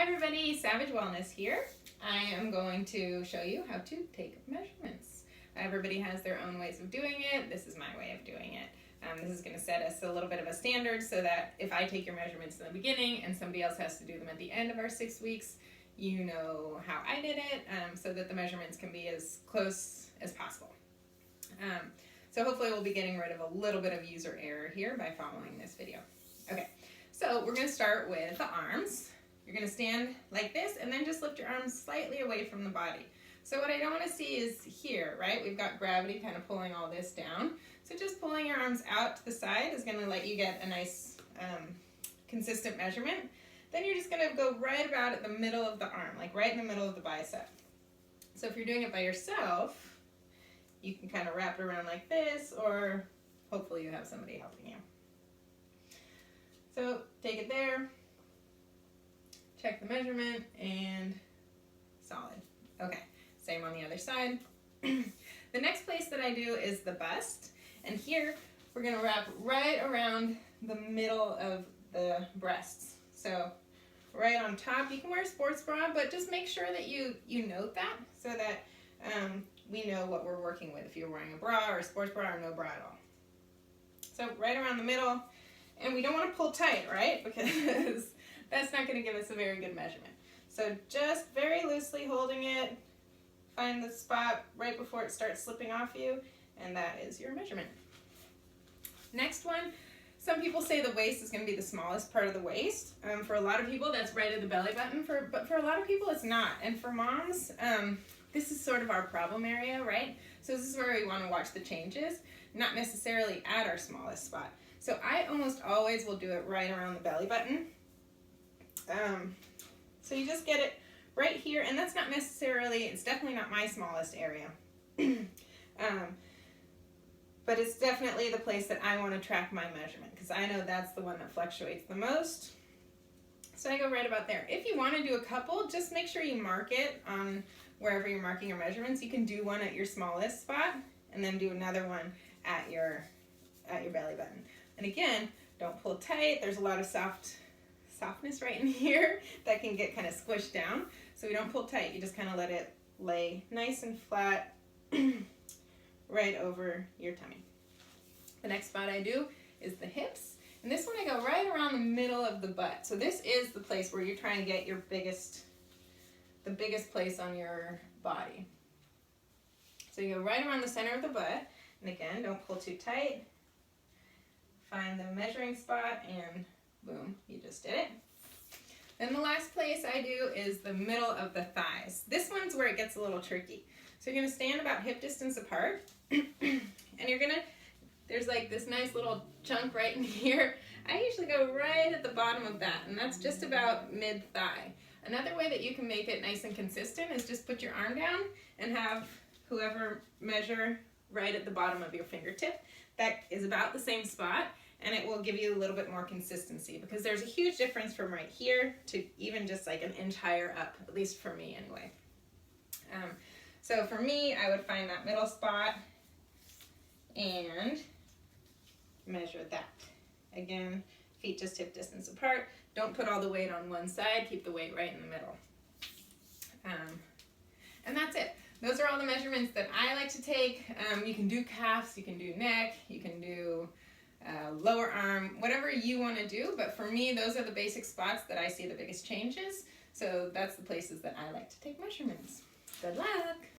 everybody, Savage Wellness here. I am going to show you how to take measurements. Everybody has their own ways of doing it. This is my way of doing it. This is going to set us a little bit of a standard so that if I take your measurements in the beginning and somebody else has to do them at the end of our 6 weeks, you know how I did it, so that the measurements can be as close as possible. So hopefully we'll be getting rid of a little bit of user error here by following this video. Okay, so we're going to start with the arms. You're going to stand like this and then just lift your arms slightly away from the body. So what I don't want to see is here, right? We've got gravity kind of pulling all this down. So just pulling your arms out to the side is going to let you get a nice consistent measurement. Then you're just going to go right about at the middle of the arm, like right in the middle of the bicep. So if you're doing it by yourself, you can kind of wrap it around like this, or hopefully you have somebody helping you. So take it there, check the measurement, and solid. Okay, same on the other side. The next place that I do is the bust, and here we're going to wrap right around the middle of the breasts. So right on top. You can wear a sports bra, but just make sure that you note that so that we know what we're working with, if you're wearing a bra or a sports bra or no bra at all. So right around the middle, and we don't want to pull tight, right? Because that's not going to give us a very good measurement. So just very loosely holding it, find the spot right before it starts slipping off you, and that is your measurement. Next one, some people say the waist is going to be the smallest part of the waist. For a lot of people, that's right at the belly button, but for a lot of people, it's not. And for moms, this is sort of our problem area, right? So this is where we want to watch the changes, not necessarily at our smallest spot. So I almost always will do it right around the belly button. So you just get it right here, and that's not necessarily, it's definitely not my smallest area. But it's definitely the place that I want to track my measurement, because I know that's the one that fluctuates the most. So I go right about there. If you want to do a couple, just make sure you mark it on wherever you're marking your measurements. You can do one at your smallest spot, and then do another one at your belly button. And again, don't pull tight. There's a lot of softness right in here that can get kind of squished down. So we don't pull tight. You just kind of let it lay nice and flat right over your tummy. The next spot I do is the hips. And this one I go right around the middle of the butt. So this is the place where you're trying to get your the biggest place on your body. So you go right around the center of the butt. And again, don't pull too tight. Find the measuring spot and boom, you just did it. Then the last place I do is the middle of the thighs. This one's where it gets a little tricky. So you're going to stand about hip distance apart, and you're going to, there's like this nice little chunk right in here. I usually go right at the bottom of that, and that's just about mid-thigh. Another way that you can make it nice and consistent is just put your arm down and have whoever measure right at the bottom of your fingertip. That is about the same spot, and it will give you a little bit more consistency, because there's a huge difference from right here to even just like an inch higher up, at least for me anyway. So for me, I would find that middle spot and measure that. Again, feet just hip distance apart. Don't put all the weight on one side. Keep the weight right in the middle. And that's it. Those are all the measurements that I like to take. You can do calves, you can do neck, you can do lower arm, whatever you want to do. But for me, those are the basic spots that I see the biggest changes. So that's the places that I like to take measurements. Good luck.